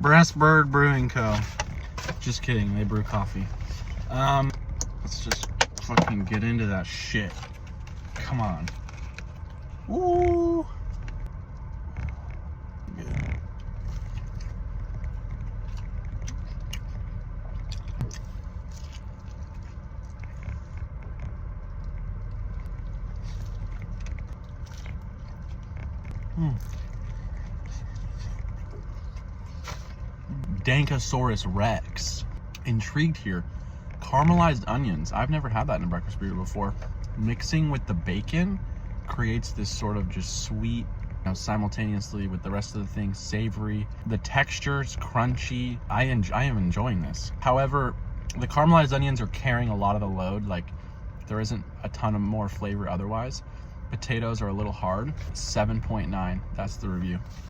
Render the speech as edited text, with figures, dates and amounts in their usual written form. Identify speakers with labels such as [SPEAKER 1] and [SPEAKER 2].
[SPEAKER 1] Breastbird Brewing Co. Just kidding, they brew coffee. Let's just fucking get into that shit. Come on. Ooh. Good. Dankosaurus Rex. Intrigued here. Caramelized onions. I've never had that in a breakfast burrito before. Mixing with the bacon creates this sort of just sweet, simultaneously with the rest of the things, savory. The texture's crunchy. I am enjoying this. However, the caramelized onions are carrying a lot of the load. Like, there isn't a ton of more flavor otherwise. Potatoes are a little hard. 7.9. That's the review.